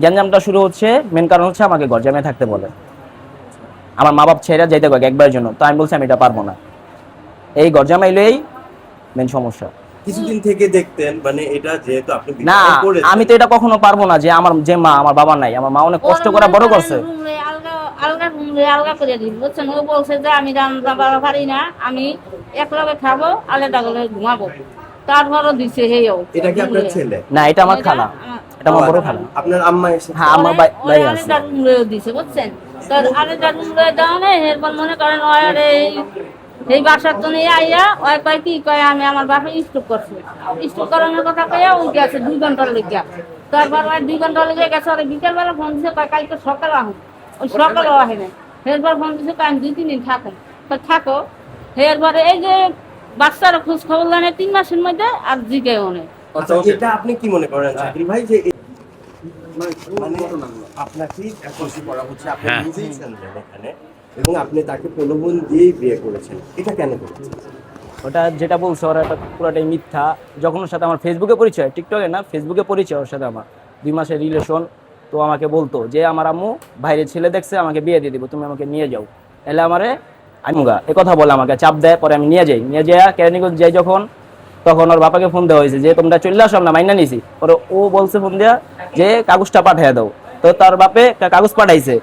গ্যাঞ্জামটা শুরু হচ্ছে, মেন কারণ হচ্ছে আমাকে ঘর জামাই থাকতে বলে। আমার মা বাপ ছেড়ে যাইতে কয়েক একবারের জন্য, তো আমি বলছি আমি এটা পারবো না। এই ঘর জামাই লইই মেন সমস্যা। কিছুদিন থেকে দেখতেন মানে এটা যেহেতু আপনি না, বিবাহ করেছেন, আমি তো এটা কখনো পারবো না যে আমার যে মা, আমার বাবা নাই, আমার মা অনেক কষ্ট করে বড় করছে। আলগা আলগা করে দিন বুঝছেন, ও বলছে যে আমি রান্না বাড়া পারি না, আমি একলগে খাবো আলাদা করে ঘুমাবো, তারপরও দিছে হেও। এটা কি আপনার ছেলে? না, এটা আমার খালা, এটা আমার বড় খালা। আপনার আম্মা এসে? হ্যাঁ, আমার ভাই আছে। আলাদা রুম লয়ে দিছে বুঝছেন, তো আলাদা রুম লয়ে দাও না, এরপর মনে করেন ওর এই বাসার তো নিয়ে আইয়া ওই কয় কি কয় আমি আমার বাপে স্ট্রোক করছি, স্ট্রোক করানোর কথা কইয়া ও গেছে 2 ঘন্টার লেগে। তারপর ওই 2 ঘন্টা লেগে গেছে, ওর বিকেলবেলা ফোন দিছে কয় কালকে সকালে আহুন, ওই সকালেও আসে না। এরপর ফোন দিছে কয় আমি 2-3 দিন থাকো, তো থাকো। এরপরে এই যে বাচ্চার খোঁজ খবর জানে 3 মাসের মধ্যে আর জিগেও নেই। আচ্ছা, এটা আপনি কি মনে করেন শাকিল ভাই যে মানে আপনাকেই খুশি করা হচ্ছে, আপনি নিজেই ছিলেন এখানে এবং আপনি তাকে প্রলোভন দিয়েই বিয়ে করেছেন, এটা কেন করেছেন? ওটা যেটা বলছে ওরা একটা পুরোটাই মিথ্যা। যখন ওর সাথে আমার ফেসবুকে পরিচয়, টিকটকে না, ফেসবুকে পরিচয় ওর সাথে আমার 2 মাসের রিলেশন। তো আমাকে বলতো যে আমার আম্মু বাইরে ছেলে দেখছে, আমাকে বিয়ে দিয়ে দিব, তুমি আমাকে নিয়ে যাও। এলে আমারে আমুগা এ কথা বলে আমাকে চাপ দেয়, পরে আমি নিয়ে যাই কেরানীগঞ্জ যাই যখন, তখন ওর বাপাকে ফোন দেওয়া হয়েছে যে তোমরা চলে আসো, আমরা মাইনা নিছি। পরে ও বলছে ফোন দেওয়া যে কাগজটা পাঠিয়ে দাও, তো তার বাপে কাগজ পাঠাইছে।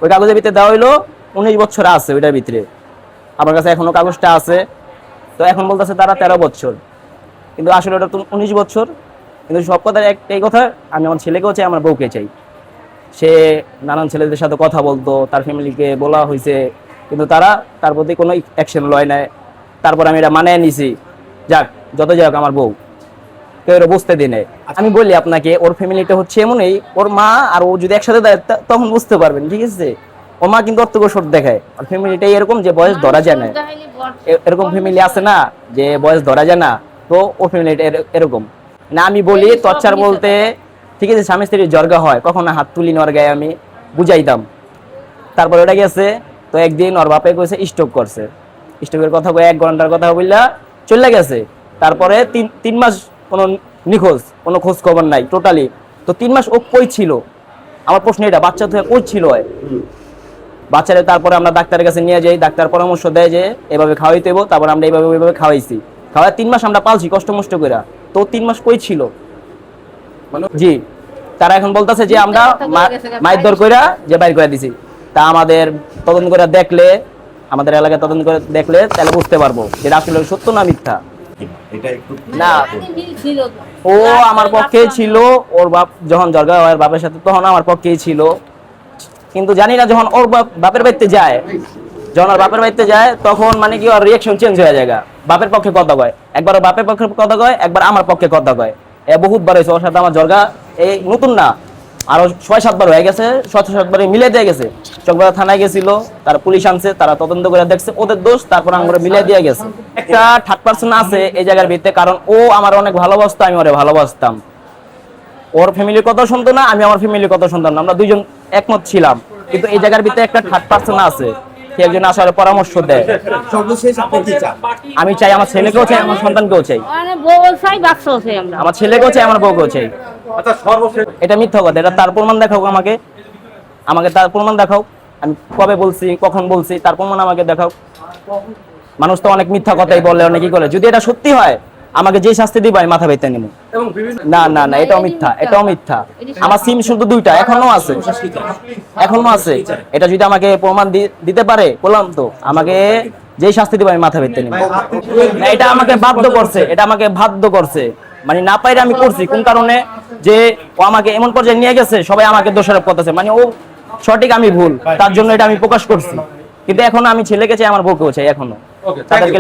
ওই কাগজের ভিতরে দেওয়া হইলো 19 বছর আছে ওইটার ভিতরে, আমার কাছে এখনো কাগজটা আছে। তো এখন বলতেছে তারা 13 বছর, কিন্তু আসলে ওটা তো 19 বছর। কিন্তু সব কথা একটাই কথা, আমি আমার ছেলেকেও চাই, আমার বউকে চাই। সে নানান ছেলেদের সাথে কথা বলতো, তার ফ্যামিলিকে বলা হয়েছে, কিন্তু তারা তার প্রতি কোনো অ্যাকশন লয় নাই। তারপর আমি এটা মানিয়ে নিছি, যাক যত যাক আমার বউ, কেউ এটা বুঝতে দিনে। আমি বলি আপনাকে, ওর ফ্যামিলিটা হচ্ছে এমনই, ওর মা আর ও যদি একসাথে দেয় তখন বুঝতে পারবেন, ঠিক আছে? ওর মা কিন্তু অর্থকোষর দেখায়, ওর ফ্যামিলিটাই এরকম যে বয়স ধরা যায় না। এরকম ফ্যামিলি আছে না যে বয়স ধরা যায় না, তো ও ফ্যামিলিটা এরকম না। আমি বলি টর্চার বলতে, ঠিক আছে, স্বামী স্ত্রীর জর্গা হয়, কখনো হাত তুলি ওর গায়ে, আমি বুঝাইতাম। তারপর ওটা গেছে, তো একদিন ওর বাপে কইছে স্ট্রোক করছে, স্ট্রোকের কথা কয়ে 1 ঘন্টার কথা বললা চলে গেছে। তারপরে 3 মাস কোনো নিখোঁজ, কোনো খোঁজ খবর নাই টোটালি। তো 3 মাস ও কই ছিল? আমার প্রশ্ন এটা, বাচ্চা তো কই ছিল বাচ্চারা? তারপরে আমরা ডাক্তারের কাছে নিয়ে যাই, ডাক্তার পরামর্শ দেয় যে এভাবে খাওয়াইতে হইব। তারপর আমরা এইভাবে খাওয়াইছি, খাওয়াই 3 মাস আমরা পালছি কষ্ট মষ্ট করে। তো 3 মাস কই ছিল? জি, তারা এখন বলতেছে যে আমরা মারধর কইরা যে বাইর করে দিছি। তা আমাদের তদন্ত করে দেখলে, আমাদের এলাকায় তদন্ত করে দেখলে তাহলে বুঝতে পারবো যে আসলে সত্য না মিথ্যা। এটা একটু না, ও আমার পক্ষেই ছিল, ওর বাপ যখন জর্গা হয় বাপের সাথে তখন আমার পক্ষেই ছিল। কিন্তু জানি না যখন ওর বাপের বাড়িতে যায়, যখন ওর বাপের বাড়িতে যায় তখন মানে কি ওর রিয়াকশন চেঞ্জ হয়ে যায়। বাপের পক্ষে কথা কয়, একবার ওর বাপের পক্ষে কথা কয়, একবার আমার পক্ষে কথা কয়। এ বহুতবার হয়েছে ওর সাথে আমার জর্গা, এই নতুন না, আরো 6-7 বার হয়ে গেছে, 6-7 বারে মিলে দিয়ে গেছে। চকবাজার থানায় গেছিল, তারা পুলিশ আনছে, তারা তদন্ত করে দেখছে ওদের দোষ, তারপর আমরা মিলে দিয়ে গেছে। একটা থার্ড পার্সন আছে এই জায়গার ভিতরে, কারণ ও আমার অনেক ভালোবাসতো, আমি ওরে ভালোবাসতাম। ওর ফ্যামিলির কথা শুনতো না, আমি আমার ফ্যামিলির কথা শুনতাম না, আমরা দুইজন একমত ছিলাম। কিন্তু এই জায়গার ভিতরে একটা থার্ড পার্সন আছে, সে একজন আসলে পরামর্শ দেয়। সর্বশেষ আপনি কি চান? আমি চাই আমার ছেলেকেও চাই, আমার সন্তানকেও চাই, মানে বউ চাই, বাচ্চাও চাই, আমরা আমার ছেলেকেও চাই, আমার বউকেও চাই। আচ্ছা, সর্বশেষ এটা মিথ্যা কথা, এটা তার প্রমাণ দেখাও আমাকে, আমাকে তার প্রমাণ দেখাও। আমি কবে বলছি, কখন বলছি, তার প্রমাণ আমাকে দেখাও। মানুষ তো অনেক মিথ্যা কথাই বলে, অনেকেই করে। যদি এটা সত্যি হয়, আমাকে যে শাস্তি দিবে আমি মাথা বেঁধে নেব। না না না, এটাও মিথ্যা, এটাও মিথ্যা। আমার সিম শুধু 2টা এখনো আছে, এখনো আছে। এটা যদি আমাকে প্রমাণ দিতে পারে, বললাম তো, আমাকে যেই শাস্তি দিবে আমি মাথা বেঁধে নেব। এটা আমাকে বাধ্য করছে, এটা আমাকে বাধ্য করছে, মানে না পাইলে আমি করছি। কোন কারণে যে ও আমাকে এমন পর্যায়ে নিয়ে গেছে, সবাই আমাকে দোষারোপ করতেছে, মানে ও সঠিক আমি ভুল, তার জন্য এটা আমি প্রকাশ করছি। কিন্তু এখনো আমি ছেলেকে চাই, আমার বউকেও চাই, এখনো তাদেরকে